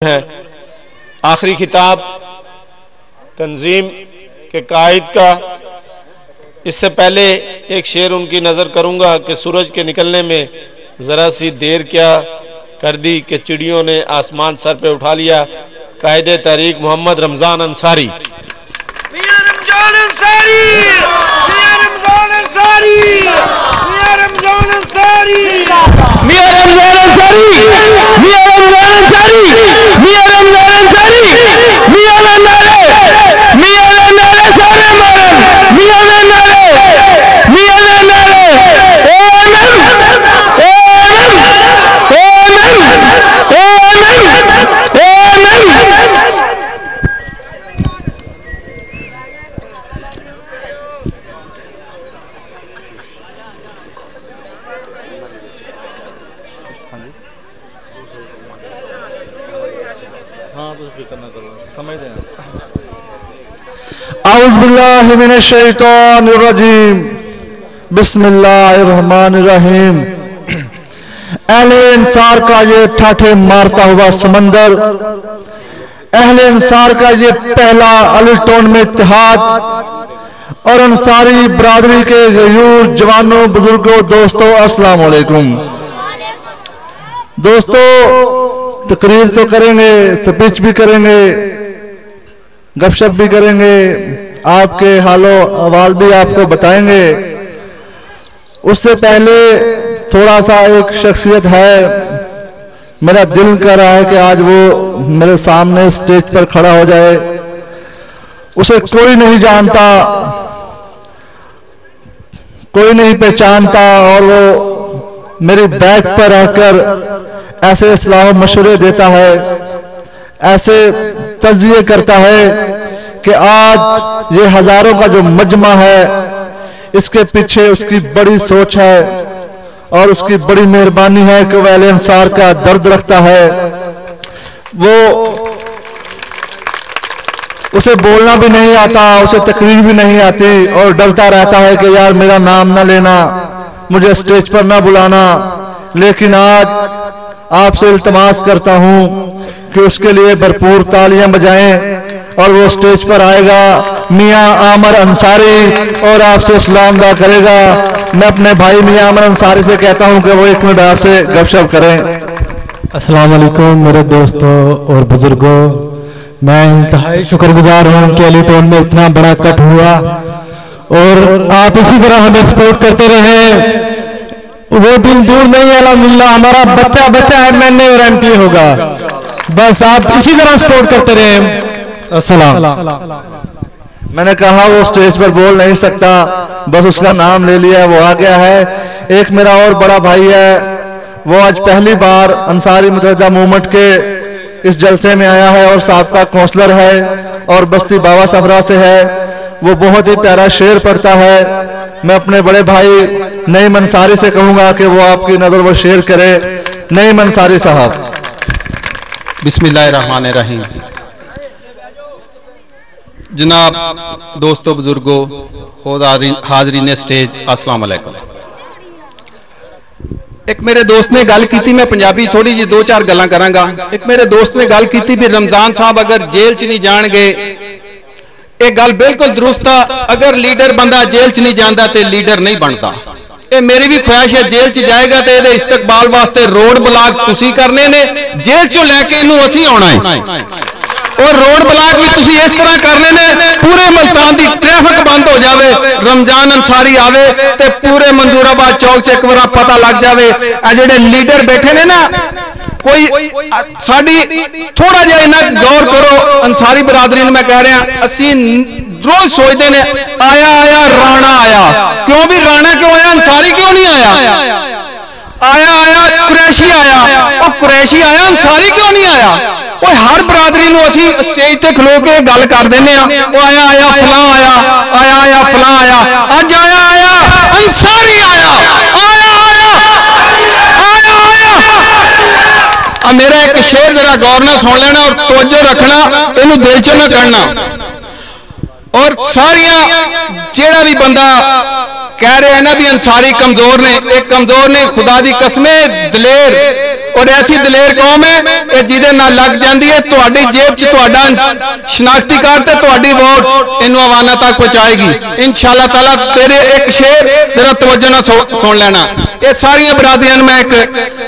है। आखिरी खिताब तंजीम के कायद का। इससे पहले एक शेर उनकी नज़र करूँगा कि सूरज के निकलने में ज़रा सी देर क्या कर दी कि चिड़ियों ने आसमान सर पे उठा लिया। कायदे तहरीक मोहम्मद रमज़ान अंसारी। मियां रमज़ान अंसारी, मियां रमज़ान अंसारी, मियां रमज़ान अंसारी, मियां रमज़ान अंसारी, मियां रमज़ान अंसारी, मियां रमज़ान अंसारी, मियां नारे, मियां नारे सारे मारन, मियां नारे, मियां नारे, ओ अमन, ओ अमन, ओ अमन, ओ अमन, ओ अमन। औज़ु बिल्लाहि मिनश शैतानिर रजीम, बिस्मिल्लाहिर्रहमानिर्रहीम। अहले इंसार का ये ठाठे मारता हुआ समंदर, अहले इंसार का ये पहला अलीटोन में इत्तेहाद और अंसारी बरादरी के गयूर जवानों, बुजुर्गों, दोस्तों, अस्सलाम वालेकुम। दोस्तों, तकरीर तो करेंगे, स्पीच भी करेंगे, गपशप भी करेंगे, आपके हालो अहवाल भी आपको बताएंगे। उससे पहले थोड़ा सा एक शख्सियत है, मेरा दिल कर रहा है कि आज वो मेरे सामने स्टेज पर खड़ा हो जाए। उसे कोई नहीं जानता, कोई नहीं पहचानता और वो मेरी बैक पर रहकर ऐसे इस्लाह मशवरे देता है, ऐसे तज़किये करता है कि आज ये हजारों का जो मजमा है, इसके पीछे उसकी बड़ी सोच है और उसकी बड़ी मेहरबानी है कि वह अहले अंसार का दर्द रखता है। वो उसे बोलना भी नहीं आता, उसे तकरीर भी नहीं आती और डरता रहता है कि यार मेरा नाम ना लेना, मुझे स्टेज पर ना बुलाना। लेकिन आज आपसे इल्तमास करता हूं कि उसके लिए भरपूर तालियां बजाएं और वो स्टेज पर आएगा, मियां आमर अंसारी, और आपसे सलाम अदा करेगा। मैं अपने भाई मियां आमर अंसारी से कहता हूं कि वो 1 मिनट आपसे गपशप करें। अस्सलाम वालेकुम मेरे दोस्तों और बुजुर्गों, मैं इंतहाई शुक्रगुजार हूं कि अलीटोन में इतना बड़ा कट हुआ और आप इसी तरह हमें सपोर्ट करते रहे। वो दिन दूर नहीं है, अल्हम्दुलिल्लाह हमारा बच्चा बच्चा MNA और MP होगा। बस आप इसी तरह सपोर्ट करते रहे। अस्सलाम। मैंने कहा वो स्टेज पर बोल नहीं सकता, बस उसका नाम ले लिया, वो आ गया है। एक मेरा और बड़ा भाई है, वो आज पहली बार अंसारी मुतहदा मूवमेंट के इस जलसे में आया है और साबका काउंसलर है और बस्ती बाबा सफरा से है। वो बहुत ही प्यारा शेर पढ़ता है। मैं अपने बड़े भाई नईम अंसारी से कहूंगा कि वो आपकी नजर वो शेर करे। नईम अंसारी साहब। बिस्मिल्लाहिर्रहमानिर्रहीम। जनाब, दोस्तों, बुजुर्गों, हाजरीन स्टेज, अस्सलाम वालेकुम। एक मेरे दोस्त ने गल की, मैं पंजाबी थोड़ी जी 2-4 गल्लां करांगा। एक मेरे दोस्त ने गल की भी रमजान साहब अगर जेल च नहीं जाणगे, एक गल बिल्कुल दुरुस्त है। अगर लीडर बंदा जेल च नहीं जाता तो लीडर नहीं बनता। ये मेरी भी ख्वाहिश है, जेल च जाएगा तो ये इस्तकबाल वास्ते रोड ब्लॉक तुसी करने ने, जेल चो लैके इनू असी आना है और रोड ब्लॉक भी तुसी इस तरह करने ने पूरे मुल्तान की ट्रैफिक बंद हो जाए। रमजान अंसारी आवे ते पूरे मंजूराबाद चौक च एक बार पता लग जाए। जेडे लीडर बैठे ने ना, कोई साड़ी थोड़ा जिहा इन्ना गौर करो। अंसारी बरादरी ने मैं कह रहा, असी रोज सोचते ने आया आया राणा आया, क्यों भी राणा क्यों आया, अंसारी क्यों नहीं आया? आया आया कुरैशी आया, और कुरैशी आया, अंसारी क्यों नहीं आया? वो हर बरादरी नूं असी स्टेज ते खलो के गल कर देने आ, वो आया आया फलां आया, आया आया फलां आया, अज आया आया अंसारी आया, आया आया आया आया। मेरा एक शेर जरा गौर ना सुन लेना और तवज्जो रखना, इनू दिल चो ना करना। और सारिया जेड़ा भी बंदा कह रहे हैं ना भी अंसारी कमजोर ने, एक कमजोर ने, खुदा दी कसमें दिलेर और ऐसी दलेर कौम है जिहदे नाल लग जाती है तुहाडी जेब च तुहाडा शनाख्ती कार्ड ते तुहाडी वोट इनू अवाना तक पहुंचाएगी इंशाअल्लाह ताला। तेरे एक शेर जरा तवज्जो नाल सुन लेना। ये सारियां बरादरियां मैं एक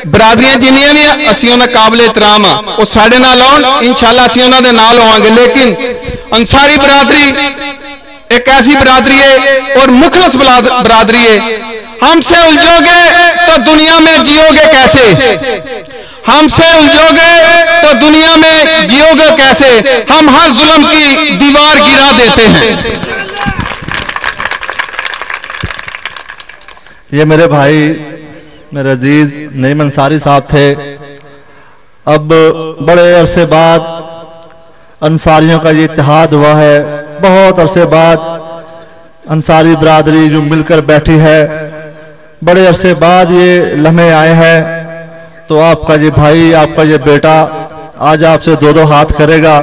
बरादरियां जिन्नियां भी असीं उन्हां काबिल एहतराम आ वो साडे नाल आउण इंशाअल्लाह असीं उन्हां दे नाल होवांगे। लेकिन अंसारी बरादरी एक ऐसी बरादरी है और मुखलस बरादरी है। हमसे उलझोगे तो दुनिया में जियोगे कैसे, हमसे उलझोगे तो दुनिया में जियोगे कैसे, हम हर जुल्म की दीवार गिरा देते हैं। ये मेरे भाई मेरे अजीज नईम अंसारी साहब थे। अब बड़े अरसे बाद अंसारियों का ये इत्तेहाद हुआ है। बहुत अरसे बाद अंसारी बरादरी जो मिलकर बैठी है, बड़े अरसे बाद ये लम्हे आए हैं। तो आपका ये भाई आपका ये बेटा आज आपसे दो दो हाथ करेगा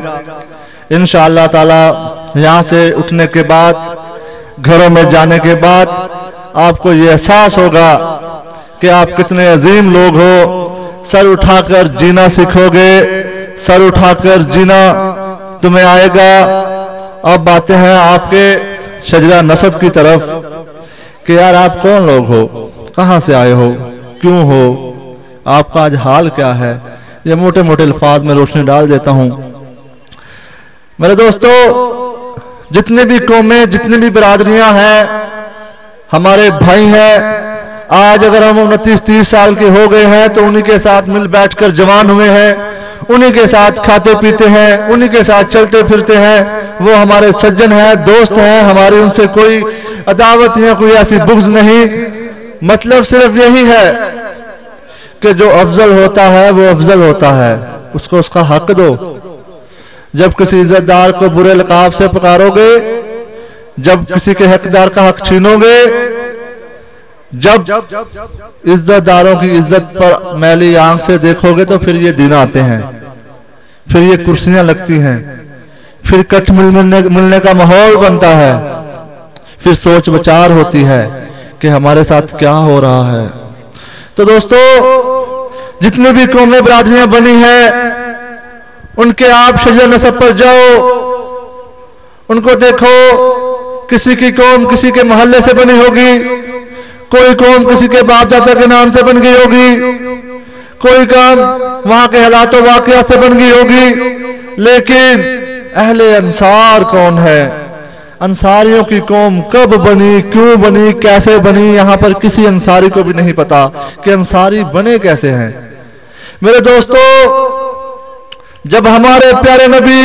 इंशाअल्लाह ताला। यहाँ से उठने के बाद घरों में जाने के बाद आपको ये एहसास होगा कि आप कितने अजीम लोग हो। सर उठाकर जीना सीखोगे, सर उठाकर जीना तुम्हें आएगा। अब बातें हैं आपके शजरा नसब की तरफ कि यार आप कौन लोग हो, कहां से आए हो, क्यों हो, आपका आज हाल क्या है। ये मोटे मोटे अल्फाज में रोशनी डाल देता हूं। मेरे दोस्तों, जितने भी कौमें जितनी भी बरादरियां हैं हमारे भाई हैं। आज अगर हम 29-30 साल के हो गए हैं तो उन्हीं के साथ मिल बैठकर जवान हुए हैं, उन्हीं के साथ खाते पीते हैं, उन्हीं के साथ चलते फिरते हैं। वो हमारे सज्जन हैं, दोस्त हैं, हमारी उनसे कोई अदावत या कोई ऐसी बुग़्ज़ नहीं। मतलब सिर्फ यही है कि जो अफजल होता है वो अफजल होता है, उसको उसका हक दो। जब किसी इज्जतदार को बुरे लकाब से पुकारोगे, जब किसी के हकदार का हक छीनोगे, जब इज्जतदारों की इज्जत पर मैली आंख से देखोगे तो फिर ये दिन आते हैं, फिर ये कुर्सियां लगती हैं, फिर कट मिलने का माहौल बनता है, फिर सोच विचार होती है कि हमारे साथ क्या हो रहा है। तो दोस्तों, जितनी भी कौमें बरादरियां बनी हैं उनके आप शजर नसब पर जाओ, उनको देखो। किसी की कौम किसी के मोहल्ले से बनी होगी, कोई कौम किसी के बाप दादा के नाम से बन गई होगी, कोई कौम वहां के हालात वाकया से बन गई होगी। लेकिन अहले अंसार कौन है, अंसारियों की कौम कब बनी, क्यों बनी, कैसे बनी, यहां पर किसी अंसारी को भी नहीं पता कि अंसारी बने कैसे हैं। मेरे दोस्तों, जब हमारे प्यारे नबी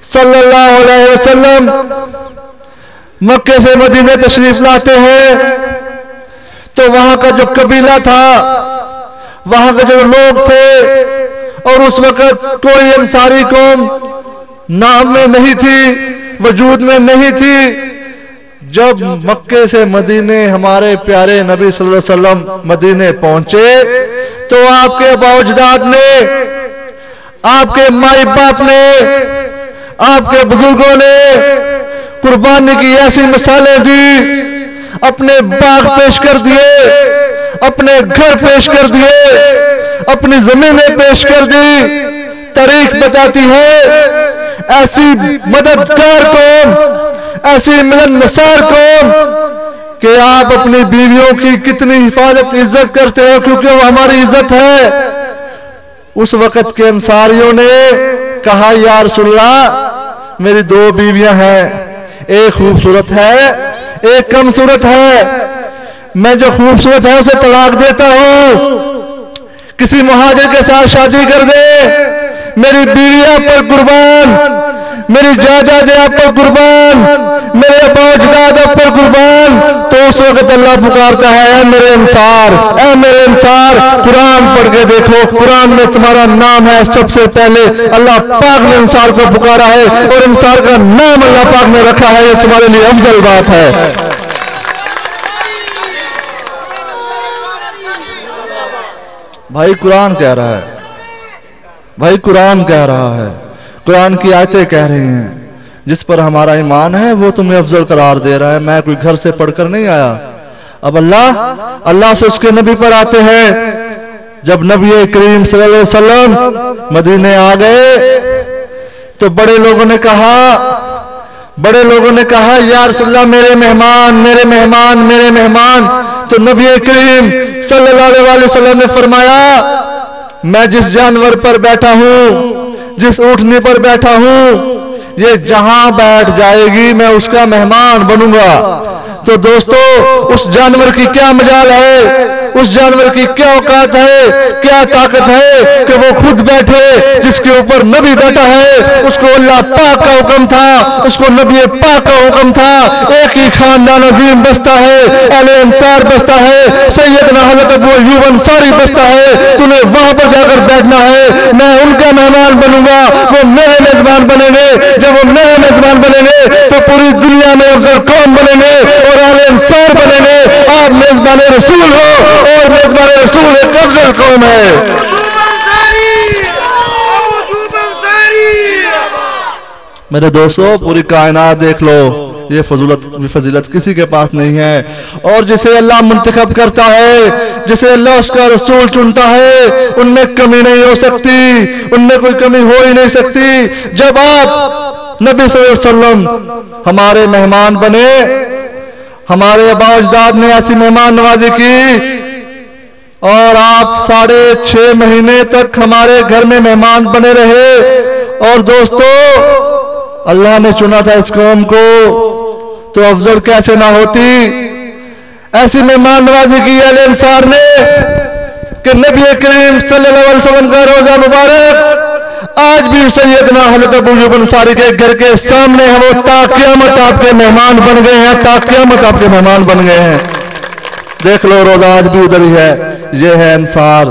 सल्लल्लाहु अलैहि वसल्लम मक्के से मदीने तशरीफ लाते हैं तो वहां का जो कबीला था, वहां के जो लोग थे, और उस वक्त कोई अंसारी कौम नाम में नहीं थी, वजूद में नहीं थी। जब मक्के से मदीने हमारे प्यारे नबी सल्लल्लाहु अलैहि वसल्लम मदीने पहुंचे तो आपके बाउजदाद ने, आपके माई बाप ने, आपके बुजुर्गों ने कुर्बानी की ऐसी मिसालें दी, अपने बाग पेश कर दिए, अपने घर पेश कर दिए, अपनी जमीनें पेश कर दी। तारीख बताती है ऐसी मददगार कौम, ऐसी मिलनसार कौम कि आप अपनी बीवियों की कितनी हिफाजत इज्जत करते हो, क्योंकि वो हमारी इज्जत है। उस वक्त के अंसारियों ने कहा, या रसूलल्लाह मेरी दो बीवियां हैं, एक खूबसूरत है, एक कमसूरत है। मैं जो खूबसूरत है उसे तलाक देता हूं, किसी मुहाजिर के साथ शादी कर दे। मेरी बीवी आप पर कुर्बान, मेरी जायदाद आप पर कुर्बान, मेरे बाप आप पर कुर्बान। तो उस वक्त अल्लाह पुकारता है, ऐ मेरे अंसार, ऐ मेरे अंसार, कुरान पढ़ के देखो, कुरान में तुम्हारा नाम है। सबसे पहले अल्लाह पाक ने अंसार को पुकारा है और अंसार का नाम अल्लाह पाक ने रखा है। ये तुम्हारे लिए अफजल बात है। भाई कुरान कह रहा है, भाई कुरान कह रहा है, कुरान की आयतें कह रही हैं, जिस पर हमारा ईमान है वो तुम्हें अफजल करार दे रहा है। मैं कोई घर से पढ़कर नहीं आया। अब अल्लाह से उसके नबी पर आते हैं जब नबी करीम सल्लल्लाहु अलैहि वसल्लम मदीने आ गए तो बड़े लोगों ने कहा या रसूलल्लाह मेरे मेहमान मेरे मेहमान मेरे मेहमान। तो नबी करीम सल्लल्लाहु अलैहि वसल्लम ने फरमाया मैं जिस जानवर पर बैठा हूं, जिस ऊँटनी पर बैठा हूं, ये जहां बैठ जाएगी मैं उसका मेहमान बनूंगा। तो दोस्तों उस जानवर की क्या मजाल है, उस जानवर की क्या औकात है, क्या ताकत है कि वो खुद बैठे जिसके ऊपर नबी बैठा है। उसको अल्लाह पाक का हुक्म था, उसको नबी पाक का हुक्म था। एक ही खानदान अजीम बसता है, अहले अंसार बसता है, सैयदना हज़रत अबू अय्यूब अंसारी बसता है। तूने वहां पर जाकर बैठना है, मैं उनका मेहमान बनूंगा, वो मेरे मेजबान बनेंगे। जब वो मेरे मेजबान बनेंगे तो पूरी दुनिया में अफजल कौम बनेंगे और अहले अंसार बनेंगे। आप मेजबान रसूल हो और मेजबान रसूल एक अफजल कौम है। मेरे दोस्तों पूरी कायनात देख लो, ये फजीलत किसी के पास नहीं है। और जिसे अल्लाह मुंतखब करता है, जिसे अल्लाह उसका रसूल चुनता है, उनमें कमी नहीं हो सकती, उनमें कोई कमी हो ही नहीं सकती। जब आप नबी सल्लल्लाहु अलैहि वसल्लम हमारे मेहमान बने, हमारे आबा अजदाद ने ऐसी मेहमान नवाजी की और आप 6.5 महीने तक हमारे घर में मेहमान बने रहे। और दोस्तों अल्लाह ने चुना था इस कौम को, तो अफजल कैसे ना होती। ऐसी मेहमान नवाजी की अहले अंसार ने कि नबी करीम सल्लल्लाहु अलैहि वसल्लम का रोजा मुबारक आज भी सैयदना हज़रत अबू अय्यूब अंसारी के घर के सामने है। वो ता क़यामत आपके मेहमान बन गए हैं, ता क़यामत आपके मेहमान बन गए हैं। देख लो रोजा आज भी उधर ही है। ये है अंसार,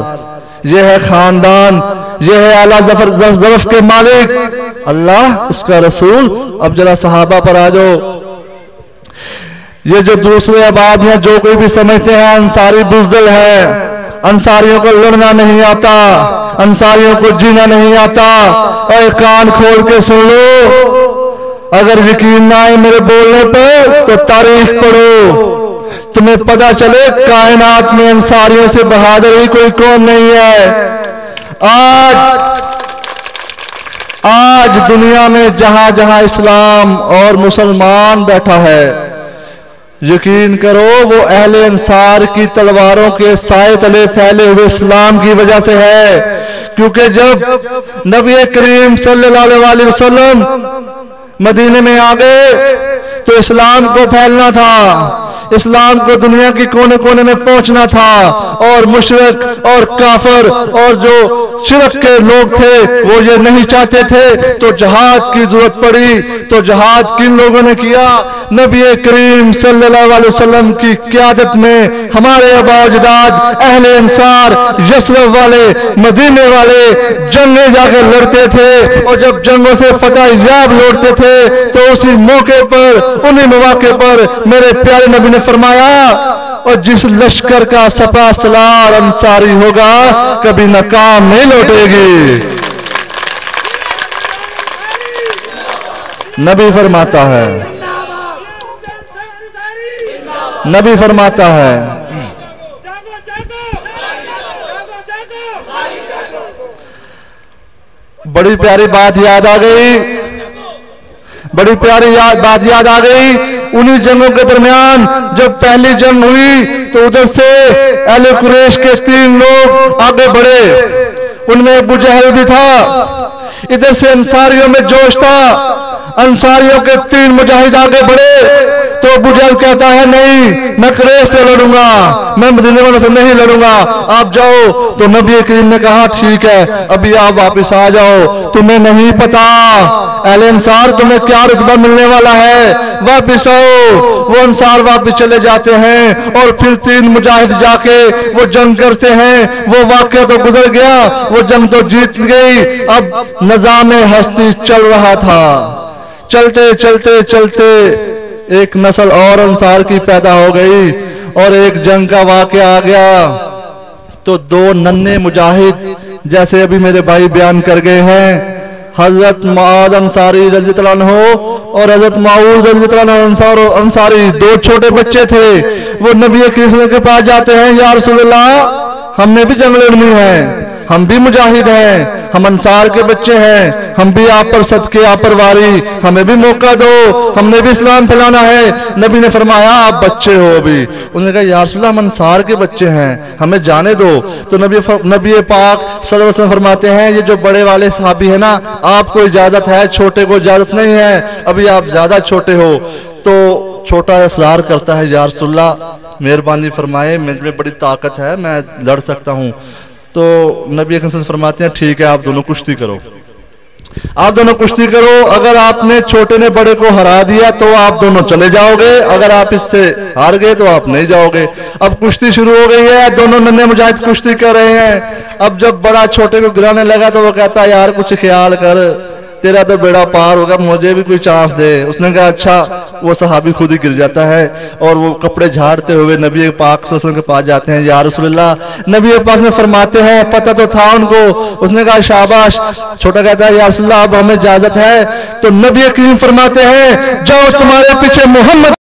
ये है खानदान, ये है आला ज़फ़र के मालिक अल्लाह, उसका रसूल। अब जरा सहाबा पर आ जाओ। ये जो दूसरे अबाब हैं, जो कोई भी समझते हैं अंसारी बुज़दिल है, अंसारियों को लड़ना नहीं आता, अंसारियों को जीना नहीं आता। और कान खोल के सुन लो, अगर यकीन ना आए मेरे बोलने पर तो तारीख पढ़ो, तुम्हें पता चले कायनात में अंसारियों से बहादुर ही कोई कौम नहीं है। आज दुनिया में जहां जहां इस्लाम और मुसलमान बैठा है, यकीन करो वो अहले अंसार की तलवारों के साए तले फैले हुए इस्लाम की वजह से है। क्योंकि जब नबी करीम सल्लल्लाहु अलैहि वसल्लम मदीने में आ गए तो इस्लाम को फैलना था, इस्लाम को दुनिया के कोने कोने में पहुंचना था। और मुशरिक और काफिर और जो शिरक के लोग थे वो ये नहीं चाहते थे, तो जहाद की जरूरत पड़ी। तो जहाद किन लोगों ने किया? नबी करीम सल्लल्लाहु अलैहि वसल्लम की क़यादत में हमारे आबा अजदाद अहले अंसार यसरब वाले, मदीने वाले जंगें जाकर लड़ते थे। और जब जंगों से फतह याब लौटते थे तो उसी मौके पर, उन्हीं मौके पर मेरे प्यारे नबी ने फरमाया, और जिस लश्कर का सपा सलार अंसारी होगा कभी नाकाम नहीं लौटेगी। नबी फरमाता है, नबी फरमाता है, बड़ी प्यारी बात याद आ गई, बड़ी प्यारी बात याद आ गई। उन्हीं जंगों के दरमियान जब पहली जंग हुई तो उधर से अहले कुरैश के 3 लोग आगे बढ़े, उनमें अबू जहल भी था। इधर से अंसारियों में जोश था, अंसारियों के 3 मुजाहिद आगे बढ़े। तो अबू जहल कहता है नहीं, मैं कुरैश से लड़ूंगा, मैं मदीने वालों से नहीं लड़ूंगा, आप जाओ। तो नबी करीम ने कहा ठीक है, अभी आप वापस आ जाओ, तुम्हें नहीं पता अहले अंसार तुम्हें क्या रुतबा मिलने वाला है, वापिस आओ। वो अंसार वापिस चले जाते हैं और फिर 3 मुजाहिद जाके वो जंग करते हैं। वो वाक़या तो गुजर गया, वो जंग तो जीत गई। अब निज़ाम हस्ती चल रहा था। चलते चलते चलते एक नस्ल और अंसार की पैदा हो गई और एक जंग का वाक़या आ गया। तो 2 नन्हे मुजाहिद, जैसे अभी मेरे भाई बयान कर गए हैं, हजरत मुआद अंसारी रज़ियल्लाहु अन्हु और हजरत माऊद रज़ियल्लाहु अंसारी 2 छोटे बच्चे थे। वो नबी करीम के पास जाते हैं, या रसूलल्लाह हमने भी जंग लड़नी है, हम भी मुजाहिद हैं, हम अंसार के बच्चे हैं, हम भी आप पर सदके आप पर वारी, हमें भी मौका दो, हमने भी इस्लाम फैलाना है। नबी ने फरमाया आप बच्चे हो अभी। उन्होंने कहा या रसूल अल्लाह, हम अंसार के बच्चे हैं, हमें जाने दो। तो नबी पाक सल्लल्लाहु अलैहि वसल्लम फरमाते हैं ये जो बड़े वाले सहाबी है ना, आपको इजाजत है, छोटे को इजाजत नहीं है, अभी आप ज्यादा छोटे हो। तो छोटा इसरार करता है या रसूल अल्लाह मेहरबानी फरमाए, मेरे में बड़ी ताकत है, मैं लड़ सकता हूँ। तो नबी अकरम फरमाते हैं ठीक है आप दोनों कुश्ती करो, आप दोनों कुश्ती करो। अगर आपने छोटे ने बड़े को हरा दिया तो आप दोनों चले जाओगे, अगर आप इससे हार गए तो आप नहीं जाओगे। अब कुश्ती शुरू हो गई है, दोनों नन्हे मुजाहिद कुश्ती कर रहे हैं। अब जब बड़ा छोटे को गिराने लगा तो वो कहता यार कुछ ख्याल कर, तेरा तो बेड़ा पार होगा, मुझे भी कोई चांस दे। उसने कहा अच्छा। वो सहाबी खुद ही गिर जाता है और वो कपड़े झाड़ते हुए नबी पाक सल्लल्लाहु अलैहि वसल्लम के पास जाते हैं। या रसूलल्लाह, नबी पाक ने फरमाते हैं पता तो था उनको। उसने कहा शाबाश। छोटा कहता है या रसूलल्लाह अब हमें इजाजत है। तो नबी करीम फरमाते हैं जाओ तुम्हारे पीछे मोहम्मद